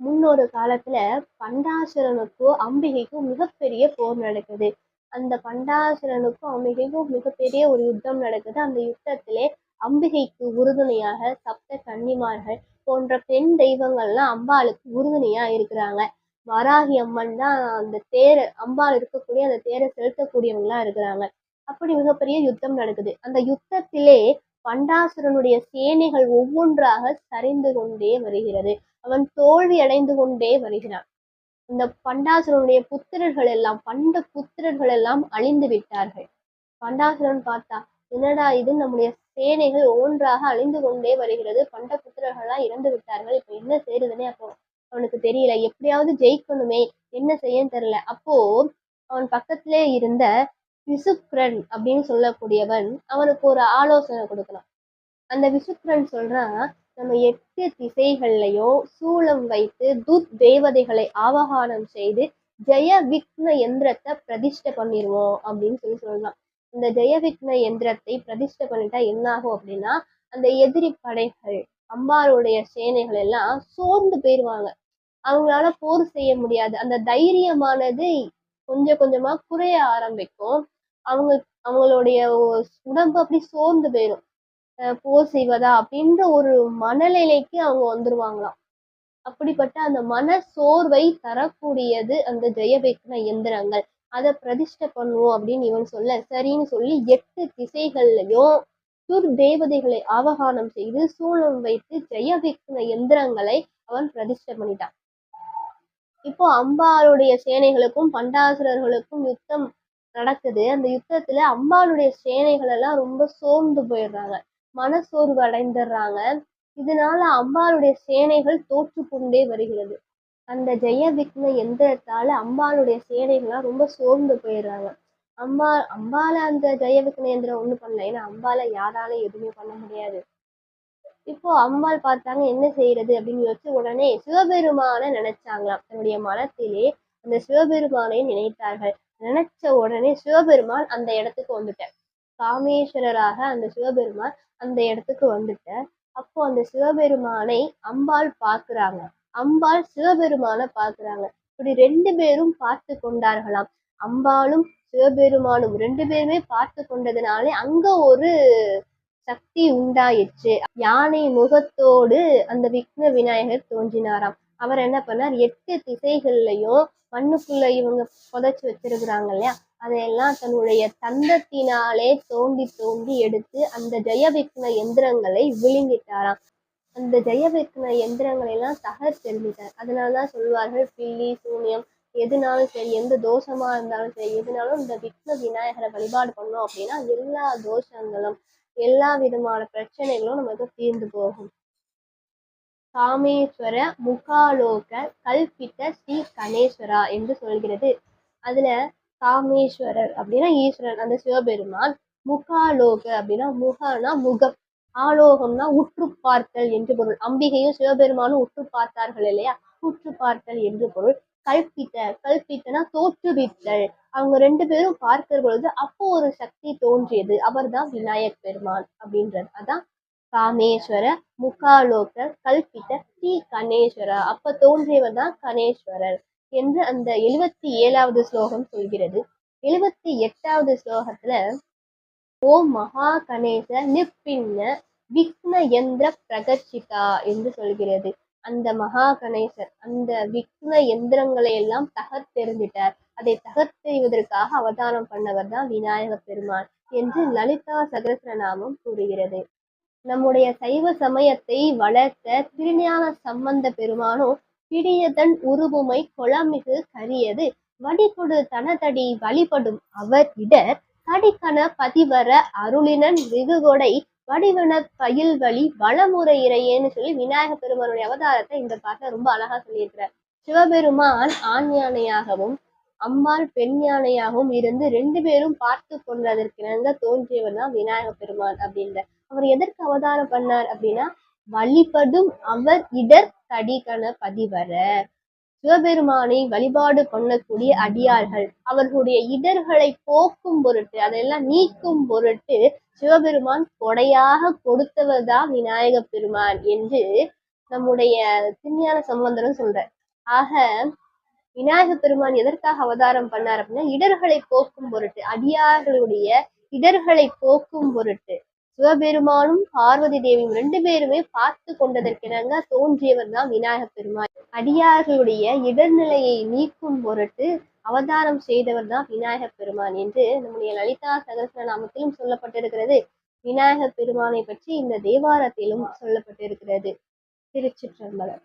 முன்னொரு காலத்துல பண்டாசுரனுக்கும் அம்பிகைக்கும் மிகப்பெரிய போர் நடக்குது. அந்த பண்டாசுரனுக்கும் அம்பிகைக்கும் மிகப்பெரிய ஒரு யுத்தம் நடக்குது. அந்த யுத்தத்திலே அம்பிகைக்கு உறுதுணையாக சப்த கன்னிமார்கள் போன்ற பெண் தெய்வங்கள்லாம் அம்பாளுக்கு உறுதுணையா இருக்கிறாங்க. வராகி அம்மன் தான் அந்த தேரை, அம்பாள் இருக்கக்கூடிய அந்த தேரை செலுத்தக்கூடியவங்களா இருக்கிறாங்க. அப்படி மிகப்பெரிய யுத்தம் நடக்குது. அந்த யுத்தத்திலே பண்டாசுரனுடைய சேனைகள் ஒவ்வொன்றாக சரிந்து கொண்டே வருகிறது. அவன் தோல்வி அடைந்து கொண்டே வருகிறான். இந்த பண்டாசுரனுடைய புத்திரர்கள் எல்லாம், பண்ட புத்திரர்கள் எல்லாம் அழிந்து விட்டார்கள். பண்டாசுரன் பார்த்தா, என்னடா இது, நம்முடைய சேனைகள் ஒவ்வொன்றாக அழிந்து கொண்டே வருகிறது, பண்ட புத்திரர்கள்லாம் இறந்து விட்டார்கள், இப்ப என்ன செய்யறதுன்னே அப்போ அவனுக்கு தெரியல. எப்படியாவது ஜெயிக்கணுமே, என்ன செய்யன்னு தெரியல. அப்போ அவன் பக்கத்திலே இருந்த விசுக்ரன் அப்படின்னு சொல்லக்கூடியவன் அவனுக்கு ஒரு ஆலோசனை கொடுக்கலாம். அந்த விசுக்ரன் சொல்றான், நம்ம 8 திசைகள்லையும் சூலம் வைத்து தேவதைகளை ஆவகானம் செய்து ஜெய விக்ன எந்திரத்தை பிரதிஷ்டை பண்ணிடுவோம் அப்படின்னு சொல்றான். இந்த ஜெய விக்ன எந்திரத்தை பிரதிஷ்டை பண்ணிட்டா என்ன ஆகும் அப்படின்னா, அந்த எதிரி படைகள், அம்பாளுடைய சேனைகள் எல்லாம் சோர்ந்து போயிடுவாங்க. அவங்களால போர் செய்ய முடியாது. அந்த தைரியமானது கொஞ்சம் கொஞ்சமா குறைய ஆரம்பிக்கும். அவங்க அவங்களுடைய உடம்பு அப்படி சோர்ந்து போயிடும். போர் செய்வதா அப்படின்ற ஒரு மனநிலைக்கு அவங்க வந்துருவாங்களாம். அப்படிப்பட்ட அந்த மன சோர்வை தரக்கூடியது அந்த ஜெயவிக்ன எந்திரங்கள். அதை பிரதிஷ்டை பண்ணுவோம் அப்படின்னு இவன் சொல்ல, சரின்னு சொல்லி 8 திசைகள்லையும் தேவதைகளை ஆவகானம் செய்து சூளம் வைத்து ஜெயவிக்ன எந்திரங்களை அவன் பிரதிஷ்டை பண்ணிட்டான். இப்போ அம்பாளுடைய சேனைகளுக்கும் பண்டாசுரர்களுக்கும் யுத்தம் நடக்குது. அந்த யுத்தத்துல அம்பாளுடைய சேனைகள் எல்லாம் ரொம்ப சோர்ந்து போயிடுறாங்க, மனசோர்வு அடைந்துடுறாங்க. இதனால அம்பாளுடைய சேனைகள் தோற்று கொண்டே வருகிறது. அந்த ஜெய விக்ன எந்திரத்தால அம்பாளுடைய சேனைகள்லாம் ரொம்ப சோர்ந்து போயிடுறாங்க. அம்பால அந்த ஜெய விக்ன எந்திரம் ஒண்ணும் பண்ணல, ஏன்னா அம்பால யாராலும் எதுவுமே பண்ண முடியாது. இப்போ அம்பாள் பார்த்தாங்க, என்ன செய்யறது அப்படின்னு யோசிச்சு உடனே சிவபெருமான நினைச்சாங்களாம். தன்னுடைய மனத்திலே அந்த சிவபெருமானை நினைத்தார்கள். நினைச்ச உடனே சிவபெருமான் அந்த இடத்துக்கு வந்துட்டார். காமேஸ்வரராக அந்த சிவபெருமான் அந்த இடத்துக்கு வந்துட்டார். அப்போ அந்த சிவபெருமானை அம்பாள் பாக்குறாங்க, அம்பாள் சிவபெருமான பாக்குறாங்க. இப்படி 2 பேரும் பார்த்து கொண்டார்களாம். அம்பாளும் சிவபெருமானும் 2 பேருமே பார்த்து கொண்டதுனாலே அங்க ஒரு சக்தி உண்டாயிற்று. யானை முகத்தோடு அந்த விக்ன விநாயகர் தோன்றினாராம். அவர் என்ன பண்ணார், 8 திசைகள்லையும் மண்ணுக்குள்ள இவங்க புதைச்சு வச்சிருக்கிறாங்க இல்லையா, அதையெல்லாம் தன்னுடைய தந்தத்தினாலே தோண்டி தோண்டி எடுத்து அந்த ஜெயவிக்ன எந்திரங்களை விழுங்கிட்டாராம். அந்த ஜெயவிக்ன எந்திரங்களை எல்லாம் தகர்த்தெறிஞ்சிட்டார். அதனாலதான் சொல்வார்கள், பில்லி சூன்யம் எதுனாலும் சரி, எந்த தோஷமா இருந்தாலும் சரி, எதுனாலும் இந்த விக்ன விநாயகரை வழிபாடு பண்ணோம் அப்படின்னா எல்லா தோஷங்களும் எல்லா விதமான பிரச்சனைகளும் நமக்கு தீர்ந்து போகும். காமேஸ்வர முகாலோக கல்பித்த ஸ்ரீ கணேஸ்வரா என்று சொல்கிறது. அதுல காமேஸ்வரர் அப்படின்னா ஈஸ்வரன், அந்த சிவபெருமான். முகாலோக அப்படின்னா முகனா முகம், ஆலோகம்னா உற்று பார்த்தல் என்று பொருள். அம்பிகையும் சிவபெருமானும் உற்று பார்த்தார்கள் இல்லையா, உற்று பார்த்தல் என்று பொருள். கல்பித்த, கல்பித்தனா தோற்றுவித்தல். அவங்க 2 பேரும் பார்க்கிற பொழுது அப்போ ஒரு சக்தி தோன்றியது, அவர் தான் விநாயகப் பெருமான் அப்படின்றது. அதான் காமேஸ்வர முகாலோக கல்பித்த ஸ்ரீ கணேஸ்வரா, அப்ப தோன்றியவர் தான் கணேஸ்வரர் என்று அந்த 77வது ஸ்லோகம் சொல்கிறது. 78வது ஸ்லோகத்துல ஓம் மகா கணேச நிப்பின்ன விக்ன யந்திர பிரகர்ஷிதா என்று சொல்கிறது. அந்த மகா கணேசர் அந்த விக்ன எந்திரங்களை எல்லாம் தகர்த்தெறிஞ்சிட்டார். அதை தகர்த்தெறிவதற்காக அவதாரம் பண்ணவர் தான் விநாயக பெருமான் என்று லலிதா சகஸ்ரநாமம் கூறுகிறது. நம்முடைய சைவ சமயத்தை வளர்த்த திருஞான சம்பந்த பெருமானும் பிடியதன் உருவுமை கொளமிகு கரியது வடிகொடு தனதடி வழிபடும் அவர் இடர் கடிக்கண பதிவர அருளினன் வெகுகொடை வடிவன பயில் வழி வளமுறை இறையேன்னு சொல்லி விநாயக பெருமானுடைய அவதாரத்தை இந்த பாட்டில் ரொம்ப அழகா சொல்லியிருக்கிறார். சிவபெருமான் ஆண் யானையாகவும் அம்பாள் பெண் யானையாகவும் இருந்து 2 பேரும் பார்த்து கொண்டதற்கிணங்க தோன்றியவர் தான் விநாயக பெருமான் அப்படின்ற. அவர் எதற்கு அவதாரம் பண்ணார் அப்படின்னா, வழிபடும் அவர் இடர் கடிகண பதிவர, சிவபெருமானை வழிபாடு பண்ணக்கூடிய அடியார்கள் அவர்களுடைய இடர்களை போக்கும் பொருட்டு, அதெல்லாம் நீக்கும் பொருட்டு சிவபெருமான் கொடையாக கொடுத்தவர் தான் விநாயக பெருமான் என்று நம்முடைய திருஞான சம்பந்தரும் சொல்றார். ஆக விநாயக பெருமான் எதற்காக அவதாரம் பண்ணார் அப்படின்னா, இடர்களை போக்கும் பொருட்டு, அடியார்களுடைய இடர்களை போக்கும் பொருட்டு. சிவபெருமானும் பார்வதி தேவியும் ரெண்டு பேருமே பார்த்து கொண்டதற்கிணங்க தோன்றியவர் தான் விநாயக பெருமான். அடியார்களுடைய இடர்நிலையை நீக்கும் பொருட்டு அவதாரம் செய்தவர் தான் விநாயக பெருமான் என்று நம்முடைய லலிதா சகஸ்ரநாமத்திலும் சொல்லப்பட்டிருக்கிறது. விநாயக பெருமானை பற்றி இந்த தேவாரத்திலும் சொல்லப்பட்டிருக்கிறது. திருச்சிற்றம்பலம்.